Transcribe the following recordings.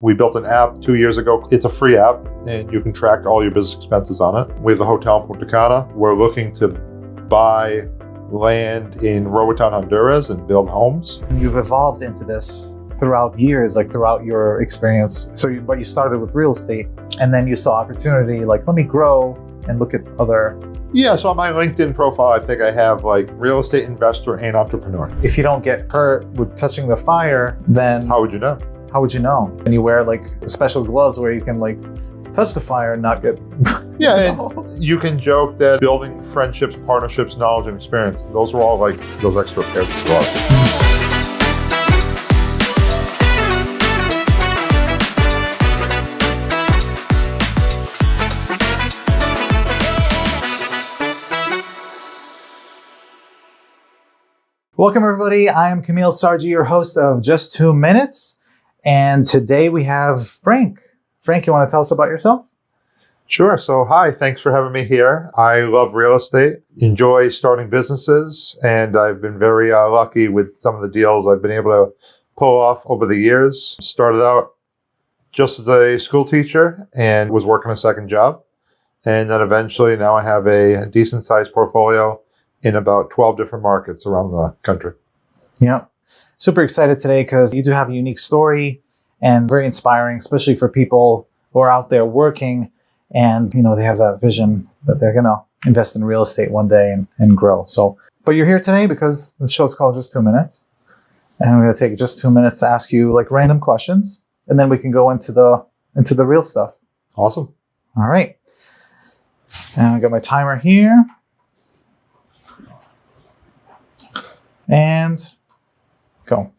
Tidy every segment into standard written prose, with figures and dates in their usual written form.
We built an app 2 years ago. It's a free app, and you can track all your business expenses on it. We have a hotel in Punta Cana. We're looking to buy land in Roatan, Honduras, and build homes. You've evolved into this throughout years, like throughout your experience. But you started with real estate, and then you saw opportunity, like, let me grow and look at other. Yeah, so on my LinkedIn profile, I think I have like real estate investor and entrepreneur. If you don't get hurt with touching the fire, then How would you know? how would you know? And you wear like special gloves where you can like touch the fire and not get. Yeah, and you can joke that building friendships, partnerships, knowledge, and experience, those are all like those extra pairs of gloves. Welcome everybody, I am Kamil Sarji, your host of Just 2 Minutes. And today we have Frank. Frank, you want to tell us about yourself? Sure. So, hi, thanks for having me here. I love real estate, enjoy starting businesses, and I've been very lucky with some of the deals I've been able to pull off over the years. Started out just as a school teacher and was working a second job. And then eventually now I have a decent sized portfolio in about 12 different markets around the country. Yeah. Super excited today because you do have a unique story and very inspiring, especially for people who are out there working and, you know, they have that vision that they're going to invest in real estate one day and grow. So, but you're here today because the show's called Just 2 Minutes. And I'm going to take just 2 minutes to ask you like random questions, and then we can go into the real stuff. Awesome. All right. And I got my timer here. And go.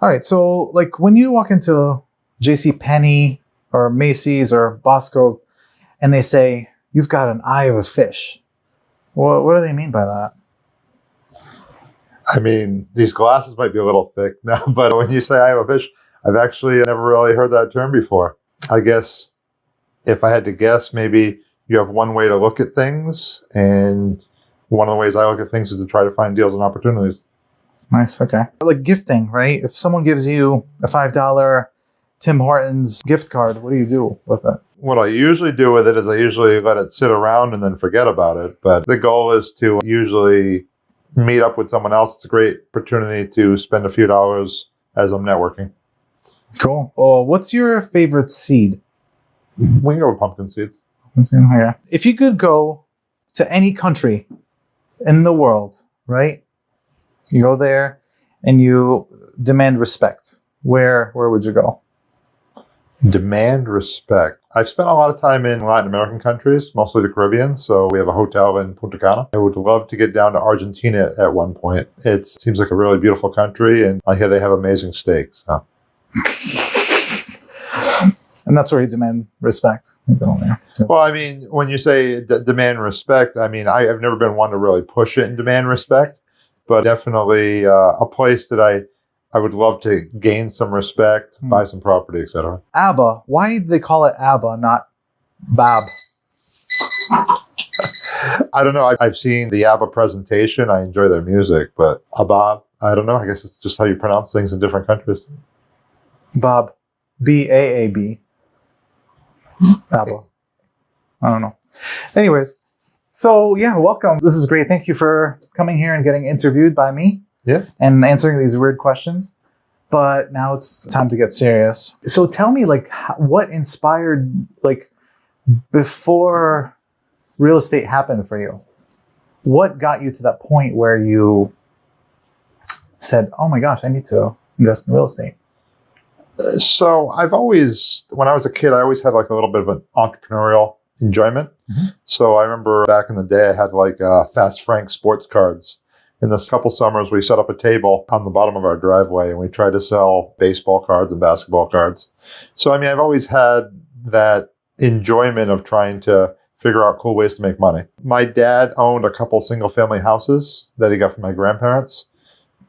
All right. So like when you walk into JCPenney or Macy's or Bosco and they say, you've got an eye of a fish. What do they mean by that? I mean, these glasses might be a little thick now, but when you say I have a fish, I've actually never really heard that term before. I guess if I had to guess, maybe you have one way to look at things, and one of the ways I look at things is to try to find deals and opportunities. Nice. Okay. Like gifting, right? If someone gives you a $5 Tim Hortons gift card, what do you do with it? What I usually do with it is I usually let it sit around and then forget about it. But the goal is to usually meet up with someone else. It's a great opportunity to spend a few dollars as I'm networking. Cool. Oh, what's your favorite seed? We can go with pumpkin seeds. Yeah. If you could go to any country in the world, right? You go there and you demand respect. Where would you go? Demand respect. I've spent a lot of time in Latin American countries, mostly the Caribbean. So we have a hotel in Punta Cana. I would love to get down to Argentina at one point. It seems like a really beautiful country, and I hear they have amazing steaks. Huh? And that's where you demand respect. Well, I mean, when you say demand respect, I mean, I've never been one to really push it and demand respect, but definitely a place that I would love to gain some respect, buy some property, etc. ABBA. Why do they call it ABBA, not Bab? I don't know. I've seen the ABBA presentation. I enjoy their music, but ABBA, I don't know. I guess it's just how you pronounce things in different countries. Bob. B-A-A-B. ABBA. I don't know. Anyways, so yeah, welcome. This is great. Thank you for coming here and getting interviewed by me. Yeah. And answering these weird questions. But now it's time to get serious. So tell me, like, what inspired, like, before real estate happened for you? What got you to that point where you said, oh my gosh, I need to invest in real estate? So I've always, when I was a kid, I always had like a little bit of an entrepreneurial enjoyment. Mm-hmm. So I remember back in the day, I had like Fast Frank sports cards. In this couple summers, we set up a table on the bottom of our driveway and we tried to sell baseball cards and basketball cards. So, I mean, I've always had that enjoyment of trying to figure out cool ways to make money. My dad owned a couple single family houses that he got from my grandparents,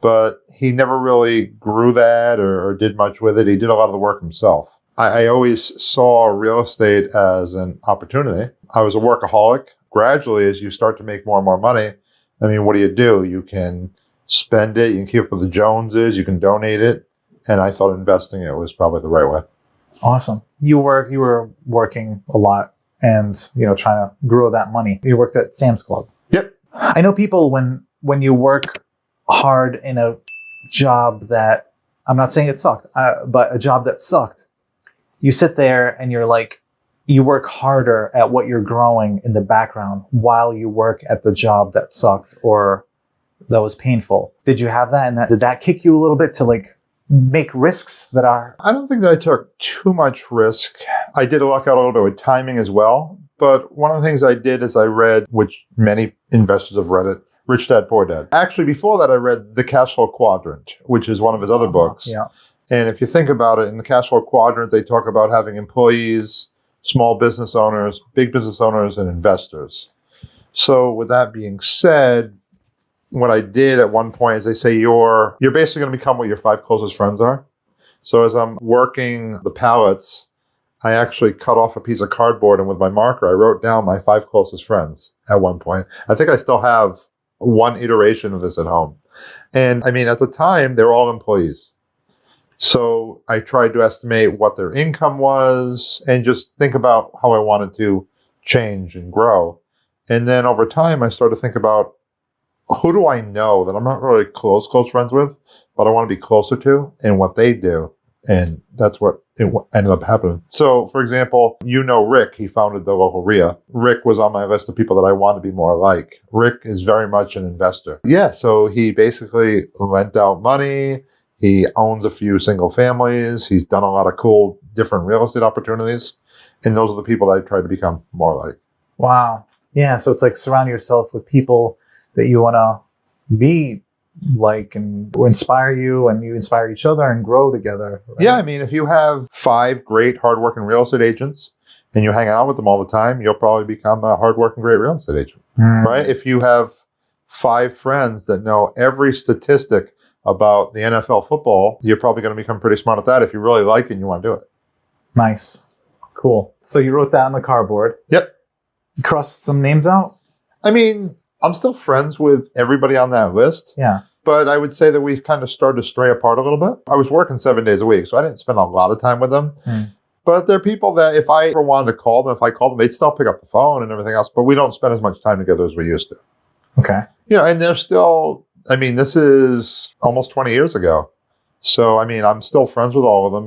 but he never really grew that or did much with it. He did a lot of the work himself. I always saw real estate as an opportunity. I was a workaholic. Gradually, as you start to make more and more money, I mean, what do? You can spend it, you can keep up with the Joneses, you can donate it. And I thought investing it was probably the right way. Awesome. You were working a lot and, trying to grow that money. You worked at Sam's Club. Yep. I know people when you work hard in a job that, I'm not saying it sucked, but a job that sucked, you sit there and you're like, you work harder at what you're growing in the background while you work at the job that sucked or that was painful. Did you have that? And did that kick you a little bit to like make risks that are... I don't think that I took too much risk. I did luck out a little bit with timing as well. But one of the things I did is I read, which many investors have read it, Rich Dad, Poor Dad. Actually, before that, I read The Cash Flow Quadrant, which is one of his other books. Yeah. And if you think about it, in the Cash Flow Quadrant, they talk about having employees, small business owners, big business owners, and investors. So with that being said, what I did at one point is they say you're basically going to become what your 5 closest friends are. So as I'm working the pallets, I actually cut off a piece of cardboard, and with my marker, I wrote down my 5 closest friends at one point. I think I still have one iteration of this at home. And I mean, at the time, they were all employees. So I tried to estimate what their income was and just think about how I wanted to change and grow. And then over time, I started to think about, who do I know that I'm not really close friends with, but I want to be closer to, and what they do. And that's what ended up happening. So, for example, Rick, he founded the local RIA. Rick was on my list of people that I want to be more like. Rick is very much an investor. Yeah, so he basically lent out money. He owns a few single families. He's done a lot of cool, different real estate opportunities. And those are the people that I try to become more like. Wow. Yeah, so it's like surround yourself with people that you want to be like and inspire you, and you inspire each other and grow together. Right? Yeah, I mean, if you have 5 great hardworking real estate agents and you hang out with them all the time, you'll probably become a hardworking great real estate agent, right? If you have 5 friends that know every statistic about the NFL football, you're probably going to become pretty smart at that if you really like it and you want to do it. Nice. Cool. So you wrote that on the cardboard. Yep. You crossed some names out? I mean, I'm still friends with everybody on that list. Yeah. But I would say that we've kind of started to stray apart a little bit. I was working 7 days a week, so I didn't spend a lot of time with them. But there are people that if I ever wanted to call them, if I called them, they'd still pick up the phone and everything else. But we don't spend as much time together as we used to. Okay. And they're still, I mean, this is almost 20 years ago. So, I mean, I'm still friends with all of them,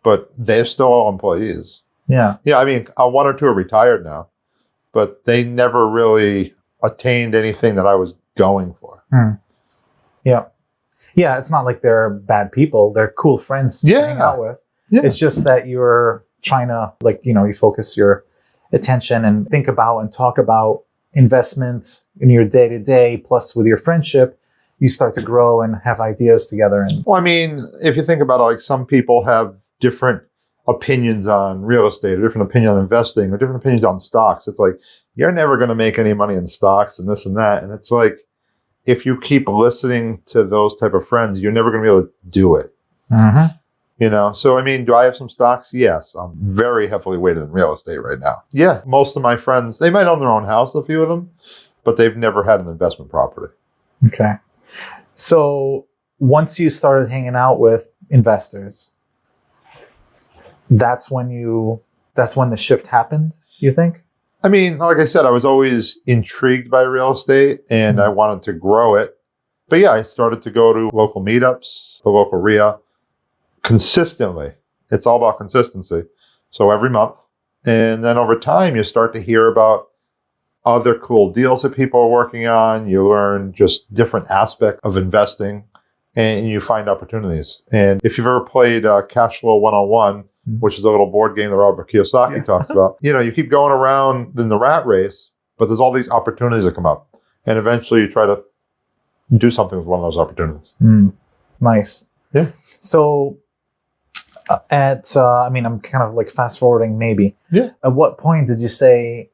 but they're still all employees. Yeah. Yeah, I mean, 1 or 2 are retired now, but they never really attained anything that I was going for. Yeah. Yeah, it's not like they're bad people. They're cool friends to hang out with. Yeah. It's just that you're trying to, you focus your attention and think about and talk about investments in your day-to-day, plus with your friendship, you start to grow and have ideas together. Well, I mean, if you think about it, like some people have different opinions on real estate, or different opinion on investing, or different opinions on stocks. It's like, you're never going to make any money in stocks and this and that. And it's like, if you keep listening to those type of friends, you're never going to be able to do it. So, I mean, do I have some stocks? Yes. I'm very heavily weighted in real estate right now. Yeah. Most of my friends, they might own their own house, a few of them, but they've never had an investment property. Okay. So once you started hanging out with investors, that's when the shift happened, you think? I mean, like I said, I was always intrigued by real estate and I wanted to grow it. But yeah, I started to go to local meetups, the local RIA, consistently. It's all about consistency. So every month. And then over time, you start to hear about other cool deals that people are working on. You learn just different aspects of investing and you find opportunities. And if you've ever played Cash Flow 101, which is a little board game that Robert Kiyosaki talks about, you keep going around in the rat race, but there's all these opportunities that come up. And eventually you try to do something with one of those opportunities. Nice. Yeah. So I'm kind of like fast forwarding maybe. Yeah. At what point did you say,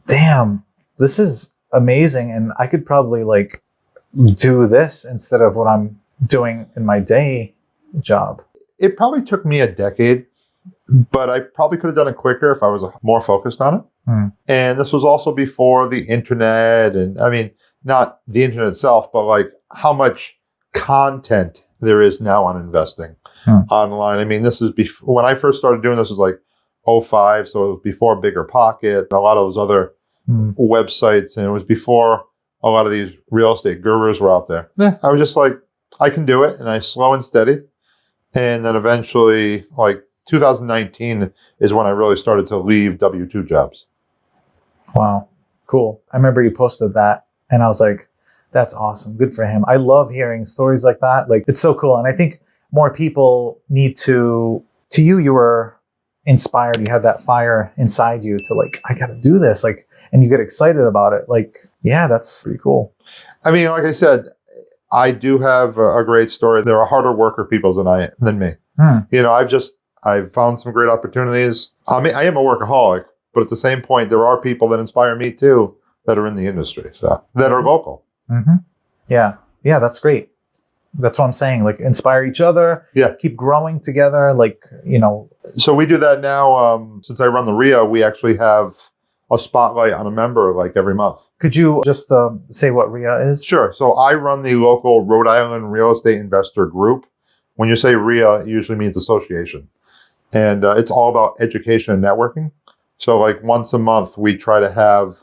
damn, this is amazing and I could probably like do this instead of what I'm doing in my day job? It probably took me a decade, but I probably could have done it quicker if I was more focused on it. And this was also before the internet, and I mean, not the internet itself, but like how much content there is now on investing. online. I mean, this is before, when I first started doing this was like '05, so it was before Bigger Pocket and a lot of those other websites, and it was before a lot of these real estate gurus were out there. I was just like, I can do it, and I slow and steady. And then eventually, like 2019 is when I really started to leave W-2 jobs. Wow. Cool. I remember you posted that, and I was like, that's awesome. Good for him. I love hearing stories like that. Like, it's so cool. And I think more people need to you were inspired. You had that fire inside you to like, I got to do this. Like, and you get excited about it. Like, yeah, that's pretty cool. I mean, like I said, I do have a great story. There are harder worker people than me. You know, I've found some great opportunities. I mean, I am a workaholic, but at the same point, there are people that inspire me too that are in the industry, so that are local. Yeah, that's great. That's what I'm saying. Like, inspire each other. Yeah, keep growing together. Like, you know. So we do that now. Since I run the RIA, we actually have a spotlight on a member like every month. Could you just say what RIA is? Sure. So I run the local Rhode Island Real Estate Investor Group. When you say RIA, it usually means association. And it's all about education and networking. So like once a month, we try to have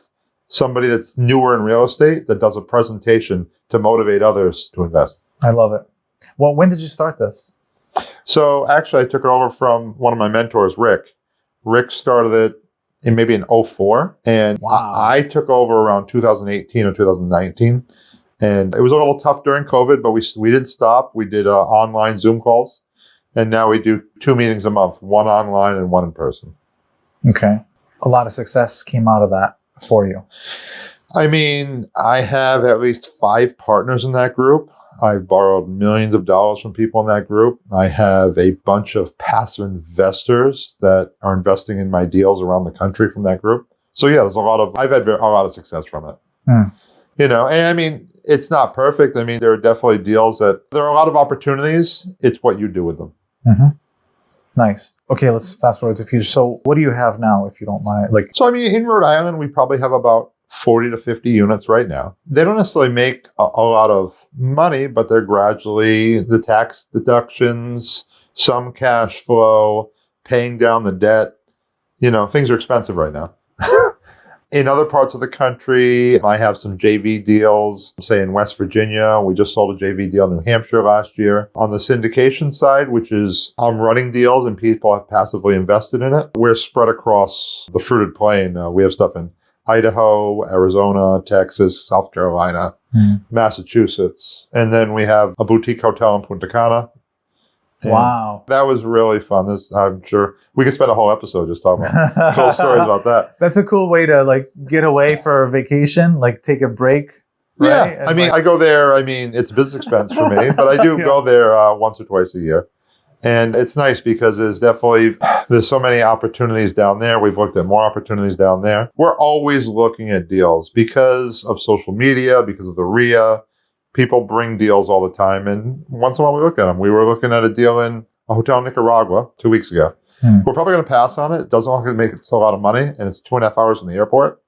somebody that's newer in real estate that does a presentation to motivate others to invest. I love it. Well, when did you start this? So actually, I took it over from one of my mentors, Rick. Rick started it in 04. And wow. I took over around 2018 or 2019. And it was a little tough during COVID, but we didn't stop. We did online Zoom calls. And now we do 2 meetings a month, one online and one in person. Okay. A lot of success came out of that for you. I mean, I have at least 5 partners in that group. I've borrowed millions of dollars from people in that group. I have a bunch of passive investors that are investing in my deals around the country from that group. So yeah, I've had a lot of success from it. You know, and I mean, it's not perfect. I mean, there are definitely deals there are a lot of opportunities. It's what you do with them. Nice. Okay, let's fast forward to the future. So what do you have now, if you don't mind? So I mean, in Rhode Island, we probably have about 40 to 50 units right now. They don't necessarily make a lot of money, but they're gradually the tax deductions, some cash flow, paying down the debt. You know, things are expensive right now. In other parts of the country, I have some JV deals, say in West Virginia. We just sold a JV deal in New Hampshire last year. On the syndication side, which is I'm running deals and people have passively invested in it, we're spread across the fruited plain. We have stuff in Idaho, Arizona, Texas, South Carolina, Massachusetts. And then we have a boutique hotel in Punta Cana. And wow. That was really fun. I'm sure we could spend a whole episode just talking about cool stories about that. That's a cool way to like get away for a vacation, like take a break. Right? Yeah. I mean, I go there. I mean, it's business expense for me, but I do go there once or twice a year. And it's nice because there's so many opportunities down there. We've looked at more opportunities down there. We're always looking at deals because of social media, because of the RIA. People bring deals all the time. And once in a while we look at them. We were looking at a deal in a hotel in Nicaragua 2 weeks ago. We're probably going to pass on it. It doesn't look like it makes a lot of money. And it's 2.5 hours from the airport.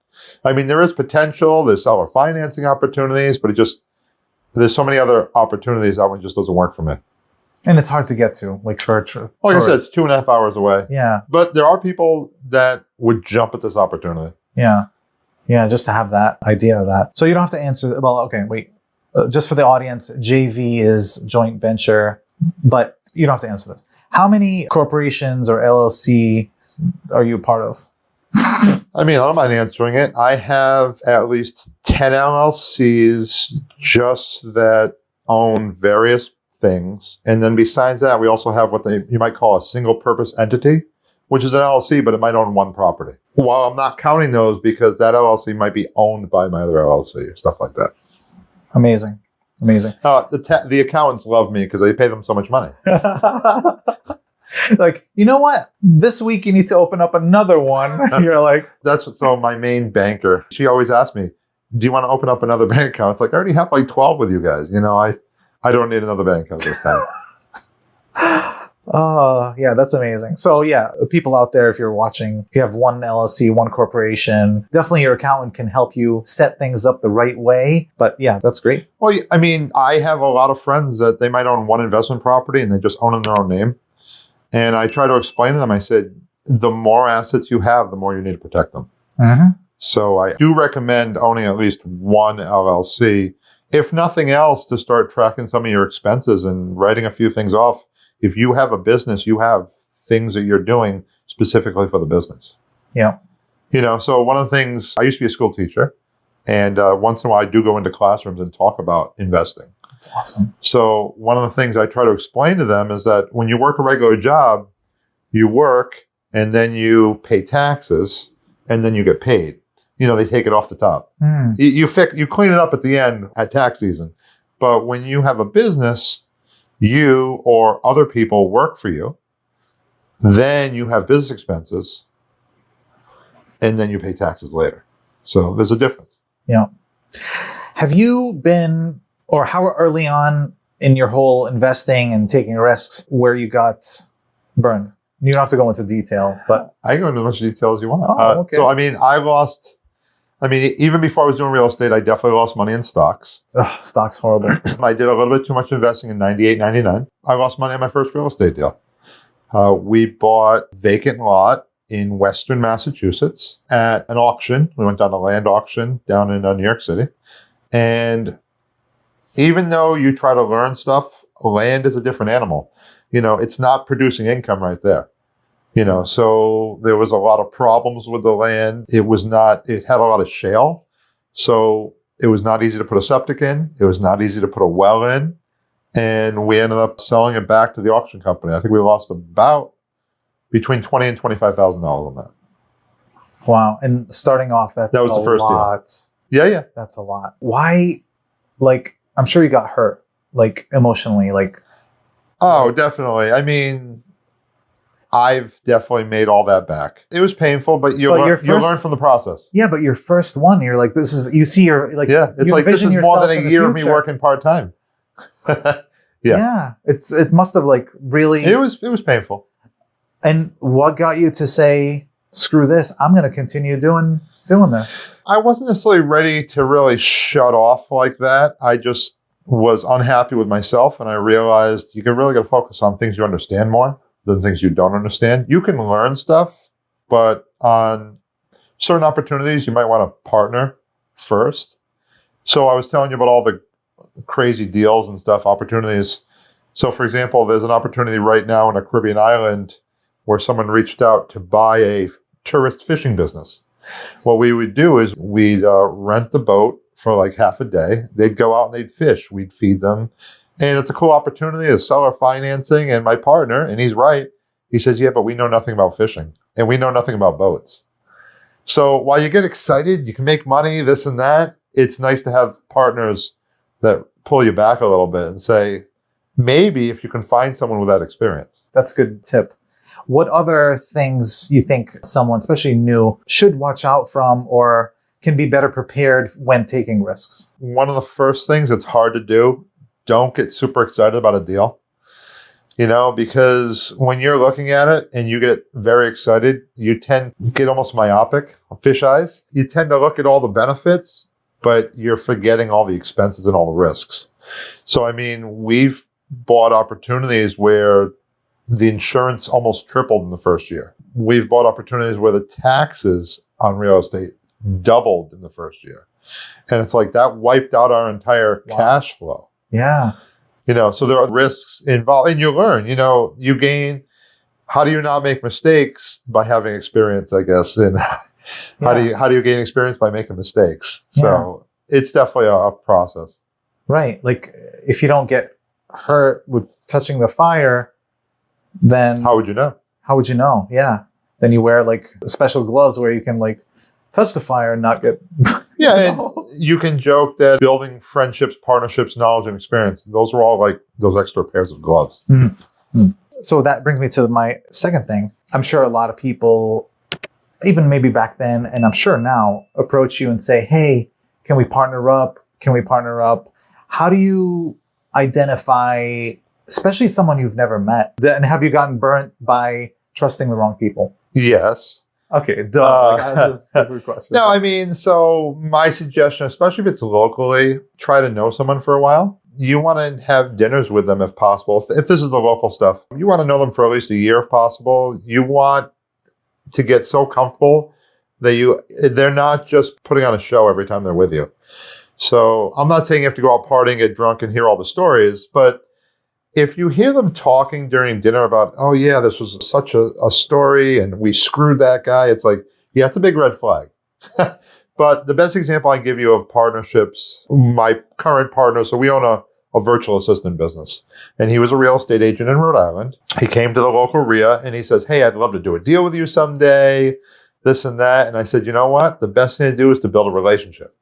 I mean, there is potential. There's seller financing opportunities, but there's so many other opportunities that one just doesn't work for me. And it's hard to get to, like for a trip. Like I said, it's 2.5 hours away. Yeah. But there are people that would jump at this opportunity. Yeah. Yeah, just to have that idea of that. So you don't have to answer. Well, okay, wait. Just for the audience, JV is joint venture, but you don't have to answer this. How many corporations or LLC are you a part of? I mean, I don't mind answering it. I have at least 10 LLCs just that own various things. And then besides that, we also have what you might call a single purpose entity, which is an LLC, but it might own one property. Well, I'm not counting those because that LLC might be owned by my other LLC, stuff like that. Amazing. The accountants love me because they pay them so much money. Like, you know what? This week you need to open up another one. You're like... So my main banker, she always asks me, do you want to open up another bank account? It's like, I already have like 12 with you guys. You know, I don't need another bank account this time. Oh, yeah, that's amazing. So, yeah, people out there, if you're watching, if you have one LLC, one corporation, definitely your accountant can help you set things up the right way. But yeah, that's great. Well, I mean, I have a lot of friends that they might own one investment property and they just own it in their own name. And I try to explain to them, I said, the more assets you have, the more you need to protect them. Mm-hmm. So I do recommend owning at least one LLC, if nothing else, to start tracking some of your expenses and writing a few things off. If you have a business, you have things that you're doing specifically for the business. Yeah. So one of the things, I used to be a school teacher, and once in a while I do go into classrooms and talk about investing. That's awesome. So one of the things I try to explain to them is that when you work a regular job, you work and then you pay taxes and then you get paid. They take it off the top. You clean it up at the end at tax season. But when you have a business, you or other people work for you, then you have business expenses, and then you pay taxes later. So there's a difference. Yeah. Have you been, or how early on in your whole investing and taking risks where you got burned? You don't have to go into detail, but I can go into as much detail as you want. Okay. So, even before I was doing real estate, I definitely lost money in stocks. Ugh, stock's horrible. I did a little bit too much investing in 98, 99. I lost money on my first real estate deal. We bought a vacant lot in Western Massachusetts at an auction. We went down a land auction down in New York City. And even though you try to learn stuff, land is a different animal. It's not producing income right there. So there was a lot of problems with the land. It had a lot of shale. So it was not easy to put a septic in. It was not easy to put a well in. And we ended up selling it back to the auction company. I think we lost about between $20,000 and $25,000 on that. Wow. And starting off, that was the first lot. Deal. Yeah. That's a lot. Why? I'm sure you got hurt, emotionally, Oh, definitely. I've definitely made all that back. It was painful, but you learn from the process. Yeah, but your first one, you're like, this is, you see your, yeah, it's like, this is more than a year of me working part-time. Yeah. It must have really. It was painful. And what got you to say, screw this, I'm going to continue doing this? I wasn't necessarily ready to really shut off like that. I just was unhappy with myself, and I realized you really got to focus on things you understand more than things you don't understand. You can learn stuff, but on certain opportunities, you might want to partner first. So I was telling you about all the crazy deals and stuff, opportunities. So for example, there's an opportunity right now in a Caribbean island where someone reached out to buy a tourist fishing business. What we would do is we'd rent the boat for half a day. They'd go out and they'd fish. We'd feed them. And it's a cool opportunity to seller financing. And my partner, and he's right, he says, yeah, but we know nothing about fishing and we know nothing about boats. So while you get excited, you can make money, this and that, it's nice to have partners that pull you back a little bit and say, maybe if you can find someone with that experience. That's a good tip. What other things you think someone, especially new, should watch out from or can be better prepared when taking risks? One of the first things that's hard to do, don't get super excited about a deal. Because when you're looking at it and you get very excited, you tend to get almost myopic, fish eyes. You tend to look at all the benefits, but you're forgetting all the expenses and all the risks. So, we've bought opportunities where the insurance almost tripled in the first year. We've bought opportunities where the taxes on real estate doubled in the first year. And it's like that wiped out our entire cash flow. Yeah. So there are risks involved, and you learn, you gain. How do you not make mistakes? By having experience, I guess. And how do you gain experience? By making mistakes. So it's definitely a process. Right. If you don't get hurt with touching the fire, then how would you know? How would you know? Yeah. Then you wear special gloves where you can touch the fire and not get. Yeah, and you can joke that building friendships, partnerships, knowledge, and experience, those are all those extra pairs of gloves. Mm-hmm. So that brings me to my second thing. I'm sure a lot of people, even maybe back then, and I'm sure now, approach you and say, hey, can we partner up? How do you identify especially someone you've never met. And have you gotten burnt by trusting the wrong people? Yes. Okay, duh. That's a stupid question. No, I mean, so my suggestion, especially if it's locally, try to know someone for a while. You want to have dinners with them if possible. If this is the local stuff, you want to know them for at least a year if possible. You want to get so comfortable that they're not just putting on a show every time they're with you. So I'm not saying you have to go out partying, get drunk, and hear all the stories, but if you hear them talking during dinner about, oh yeah, this was such a story and we screwed that guy, it's like, yeah, it's a big red flag. But the best example I give you of partnerships, my current partner, so we own a virtual assistant business, and he was a real estate agent in Rhode Island. He came to the local RIA and he says, hey, I'd love to do a deal with you someday, this and that. And I said, you know what? The best thing to do is to build a relationship.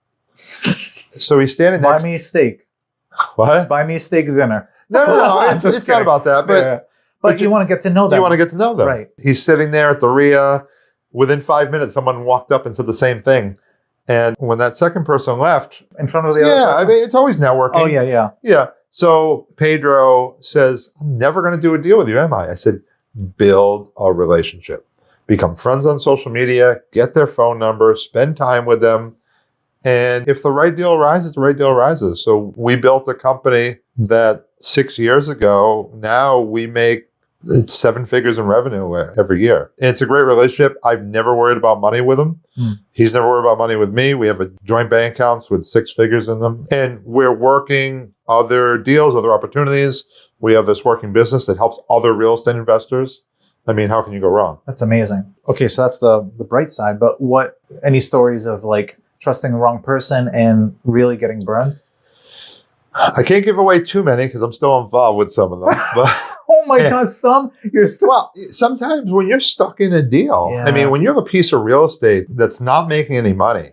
So he's standing next. Buy me steak. What? Buy me steak dinner. No, it's not about that. But, yeah. But you want to get to know them. You want to get to know them. Right. He's sitting there at the RIA. Within 5 minutes, someone walked up and said the same thing. And when that second person left, in front of the other person? I mean, it's always networking. Oh, yeah. Yeah. So Pedro says, I'm never going to do a deal with you, am I? I said, build a relationship. Become friends on social media, get their phone number, spend time with them. And if the right deal arises, the right deal arises. So we built a company that 6 years ago, now we make 7 figures in revenue every year. And it's a great relationship. I've never worried about money with him. He's never worried about money with me. We have a joint bank accounts with 6 figures in them. And we're working other deals, other opportunities. We have this working business that helps other real estate investors. I mean, how can you go wrong? That's amazing. Okay, so that's the bright side. But any stories of like trusting the wrong person and really getting burned? I can't give away too many because I'm still involved with some of them. But oh my God, you're still... Well, sometimes when you're stuck in a deal, Yeah. I mean, when you have a piece of real estate that's not making any money,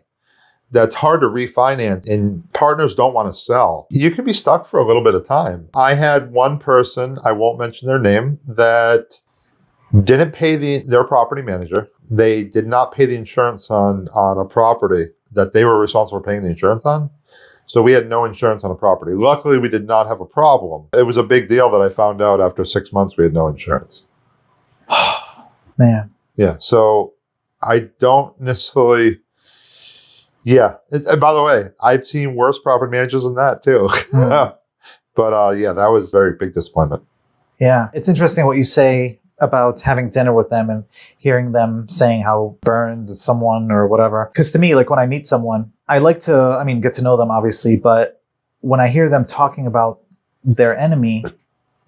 that's hard to refinance, and partners don't want to sell, you can be stuck for a little bit of time. I had one person, I won't mention their name, that didn't pay their property manager. They did not pay the insurance on a property that they were responsible for paying the insurance on. So we had no insurance on a property. Luckily, we did not have a problem. It was a big deal that I found out after 6 months we had no insurance. Man. Yeah. So I don't necessarily... Yeah. And by the way, I've seen worse property managers than that too. But yeah, that was a very big disappointment. Yeah. It's interesting what you say about having dinner with them and hearing them saying how burned someone or whatever. Because to me, like when I meet someone, I like to, get to know them obviously, but when I hear them talking about their enemy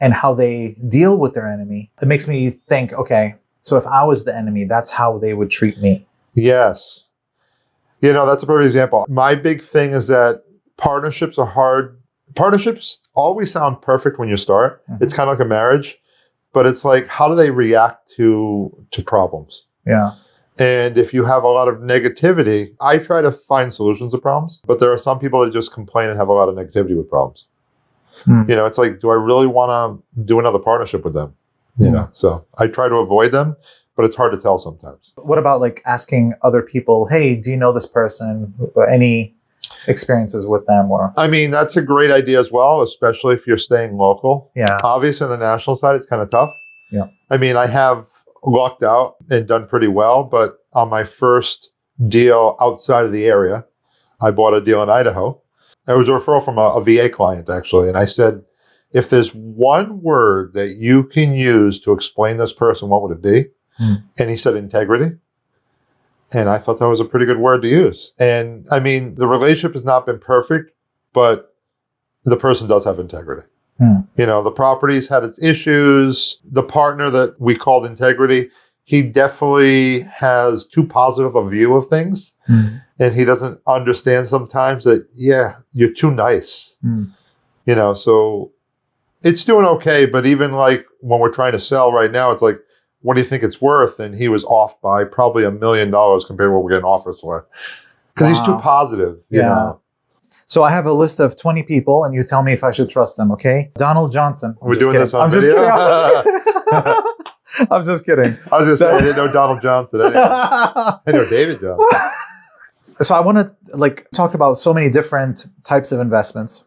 and how they deal with their enemy, it makes me think, okay, so if I was the enemy, that's how they would treat me. Yes. That's a perfect example. My big thing is that partnerships are hard. Partnerships always sound perfect when you start. Mm-hmm. It's kind of like a marriage, but it's like, how do they react to problems? Yeah. And if you have a lot of negativity, I try to find solutions to problems, but there are some people that just complain and have a lot of negativity with problems. It's like, do I really want to do another partnership with them? So I try to avoid them, but it's hard to tell sometimes. What about like asking other people, hey, do you know this person? Any experiences with them? Or that's a great idea as well, especially if you're staying local. Yeah. Obviously on the national side, it's kind of tough. Yeah. I have lucked out and done pretty well, but on my first deal outside of the area, I bought a deal in Idaho. It was a referral from a VA client, actually. And I said, if there's one word that you can use to explain this person, what would it be? And he said integrity. And I thought that was a pretty good word to use. And the relationship has not been perfect, but the person does have integrity. The property's had its issues. The partner that we called integrity, he definitely has too positive a view of things. And he doesn't understand sometimes that, yeah, you're too nice. So it's doing okay. But even like when we're trying to sell right now, it's like, what do you think it's worth? And he was off by probably $1 million compared to what we're getting offers for. Because he's too positive, you know. So I have a list of 20 people, and you tell me if I should trust them, okay? Donald Johnson. We're doing this on video? I'm just kidding. I was just saying, I didn't know Donald Johnson anyway. I know David Johnson. So I want to talk about so many different types of investments.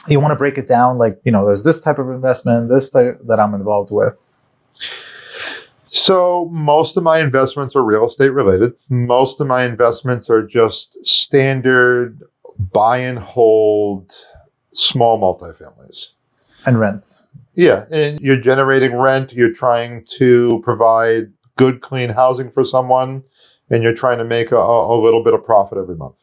You want to break it down, like, there's this type of investment, this type that I'm involved with. So most of my investments are real estate related. Most of my investments are just standard buy and hold small multifamilies. And rents. Yeah, and you're generating rent, you're trying to provide good, clean housing for someone, and you're trying to make a little bit of profit every month.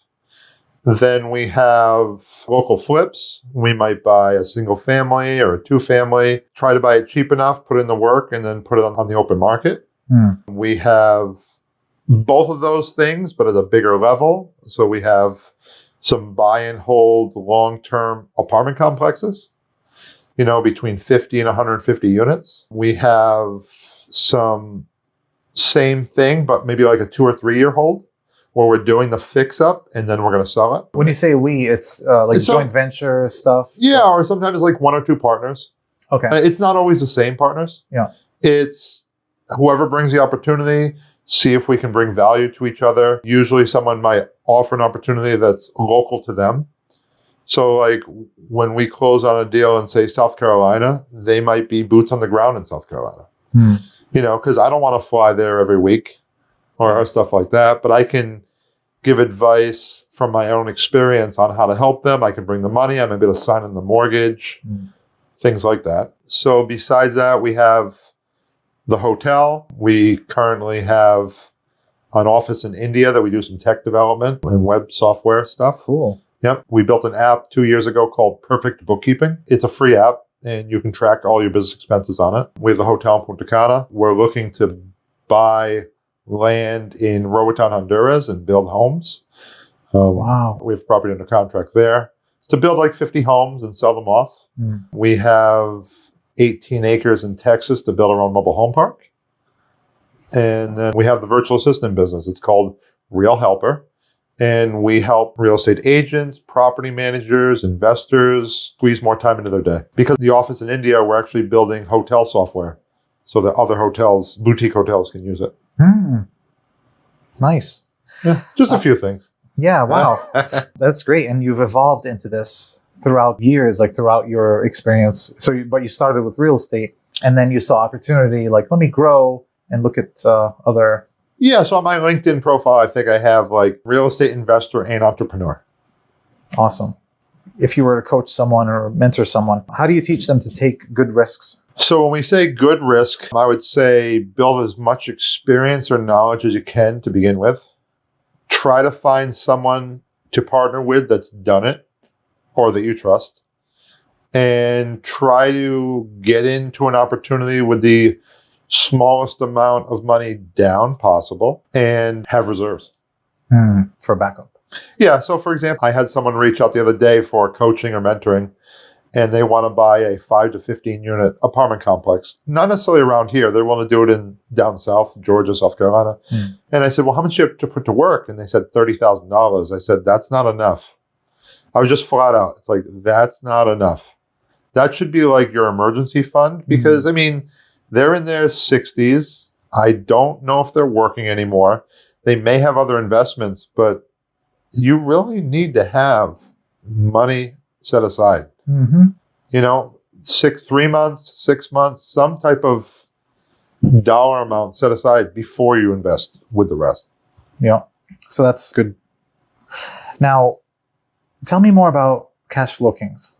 Then we have local flips. We might buy a single family or a two family, try to buy it cheap enough, put in the work, and then put it on the open market. We have both of those things, but at a bigger level. So we have some buy and hold long-term apartment complexes, between 50 and 150 units. We have some same thing, but maybe like a 2 or 3 year hold, where we're doing the fix up and then we're going to sell it. When you say we, it's like joint venture stuff? Yeah, or sometimes it's like 1 or 2 partners. Okay. It's not always the same partners. Yeah. It's whoever brings the opportunity, see if we can bring value to each other. Usually someone might offer an opportunity that's local to them. So like when we close on a deal in, say, South Carolina, they might be boots on the ground in South Carolina. Because I don't want to fly there every week or stuff like that, but I can give advice from my own experience on how to help them. I can bring the money. I might be able to sign in the mortgage, things like that. So besides that, we have the hotel. We currently have an office in India that we do some tech development and web software stuff. Cool. Yep. We built an app 2 years ago called Perfect Bookkeeping. It's a free app, and you can track all your business expenses on it. We have the hotel in Punta Cana. We're looking to buy land in Roatan, Honduras, and build homes. Wow. We have property under contract there to build like 50 homes and sell them off. We have 18 acres in Texas to build our own mobile home park. And then we have the virtual assistant business. It's called Real Helper. And we help real estate agents, property managers, investors squeeze more time into their day. Because the office in India, we're actually building hotel software so that other hotels, boutique hotels, can use it. Nice. Yeah, just a few things. Yeah, wow. That's great. And you've evolved into this throughout years, like throughout your experience. But you started with real estate, and then you saw opportunity, like, let me grow and look at other... Yeah, so on my LinkedIn profile, I think I have like real estate investor and entrepreneur. Awesome. If you were to coach someone or mentor someone, how do you teach them to take good risks? So when we say good risk, I would say build as much experience or knowledge as you can to begin with. Try to find someone to partner with that's done it or that you trust. And try to get into an opportunity with the smallest amount of money down possible and have reserves. For backup. Yeah. So for example, I had someone reach out the other day for coaching or mentoring, and they want to buy a 5 to 15 unit apartment complex. Not necessarily around here. They want to do it in down south, Georgia, South Carolina. And I said, well, how much do you have to put to work? And they said $30,000. I said, that's not enough. I was just flat out. It's like, that's not enough. That should be like your emergency fund because, I mean, they're in their 60s. I don't know if they're working anymore. They may have other investments, but you really need to have money set aside. 3 months, 6 months, some type of dollar amount set aside before you invest with the rest. Yeah. So that's good. Now, tell me more about Cash Flow Kings.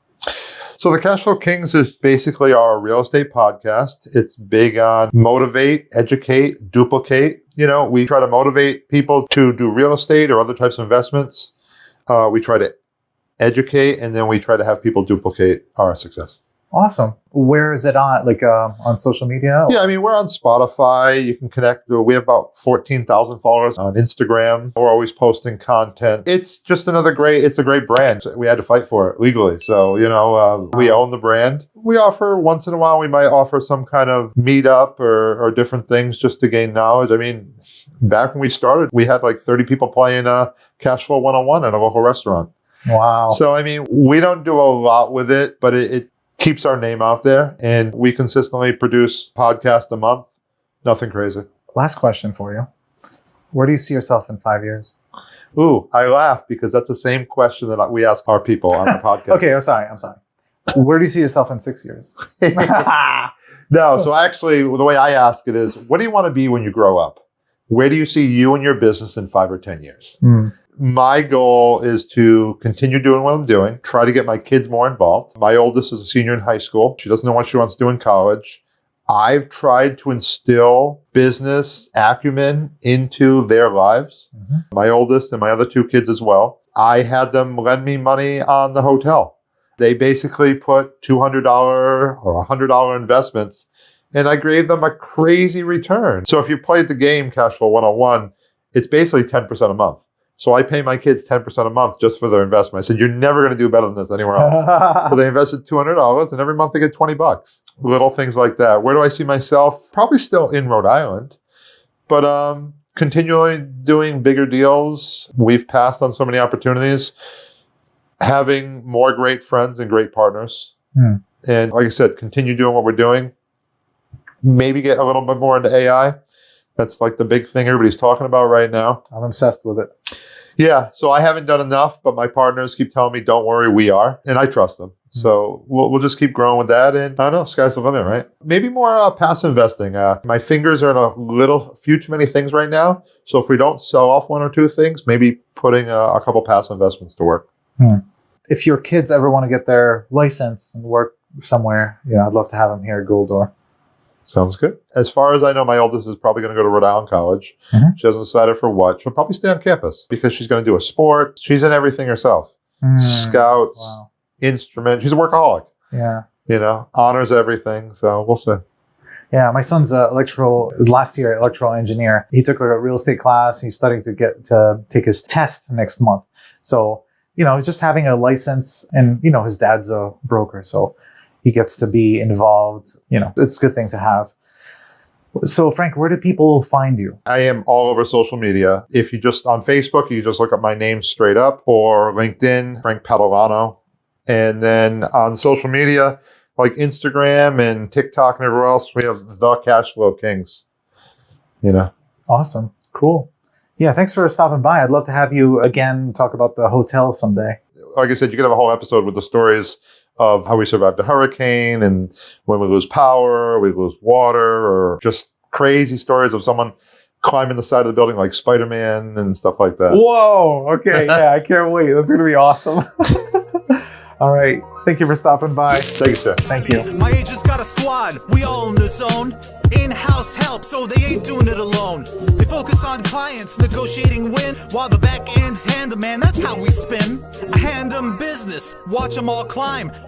So the Cash Flow Kings is basically our real estate podcast. It's big on motivate, educate, duplicate. We try to motivate people to do real estate or other types of investments. We try to educate, and then we try to have people duplicate our success. Awesome. Where is it on? Like on social media? Yeah, I mean, we're on Spotify. You can connect. We have about 14,000 followers on Instagram. We're always posting content. It's just it's a great brand. We had to fight for it legally. So, we own the brand. We offer, once in a while, we might offer some kind of meetup or different things just to gain knowledge. I mean, back when we started, we had like 30 people playing Cash Flow 101 at a local restaurant. Wow. So, I mean, we don't do a lot with it, but it keeps our name out there, and we consistently produce podcasts a month. Nothing crazy. Last question for you. Where do you see yourself in 5 years? Ooh, I laugh because that's the same question that we ask our people on the podcast. Okay, I'm sorry. Where do you see yourself in 6 years? No, so actually, the way I ask it is, what do you want to be when you grow up? Where do you see you and your business in 5 or 10 years? My goal is to continue doing what I'm doing, try to get my kids more involved. My oldest is a senior in high school. She doesn't know what she wants to do in college. I've tried to instill business acumen into their lives. My oldest and my other 2 kids as well. I had them lend me money on the hotel. They basically put $200 or $100 investments, and I gave them a crazy return. So if you played the game Cash Flow 101, it's basically 10% a month. So I pay my kids 10% a month just for their investment. I said, you're never going to do better than this anywhere else. So they invested $200, and every month they get $20. Little things like that. Where do I see myself? Probably still in Rhode Island, but continually doing bigger deals. We've passed on so many opportunities. Having more great friends and great partners. And like I said, continue doing what we're doing. Maybe get a little bit more into AI. That's like the big thing everybody's talking about right now. I'm obsessed with it. Yeah, so I haven't done enough, but my partners keep telling me, don't worry, we are. And I trust them. So we'll just keep growing with that. And I don't know, sky's the limit, right? Maybe more passive investing. My fingers are in few too many things right now. So if we don't sell off 1 or 2 things, maybe putting a couple passive investments to work. If your kids ever want to get their license and work somewhere, I'd love to have them here at Gooldor. Sounds good. As far as I know, my oldest is probably going to go to Rhode Island College. She hasn't decided for what. She'll probably stay on campus because she's going to do a sport. She's in everything herself. Scouts, instrument. She's a workaholic. Yeah. Honors everything. So we'll see. Yeah, my son's last year electrical engineer. He took a real estate class. He's studying to take his test next month. So, just having a license, and, his dad's a broker. So he gets to be involved. It's a good thing to have. So, Frank, where do people find you? I am all over social media. If you just on Facebook, you just look up my name straight up, or LinkedIn, Frank Patalano. And then on social media, like Instagram and TikTok and everywhere else, we have the Cash Flow Kings. Awesome. Cool. Yeah, thanks for stopping by. I'd love to have you again talk about the hotel someday. Like I said, you could have a whole episode with the stories of how we survived a hurricane, and when we lose power, we lose water, or just crazy stories of someone climbing the side of the building like Spider-Man and stuff like that. Whoa. Okay. Yeah, I can't wait. That's going to be awesome. All right. Thank you for stopping by. Thank you, sir. Thank you. My agent's got a squad. We all in the zone. In-house help, so they ain't doing it alone. They focus on clients, negotiating win, while the back end's hand 'em, man, that's how we spin. I hand 'em business, watch 'em all climb.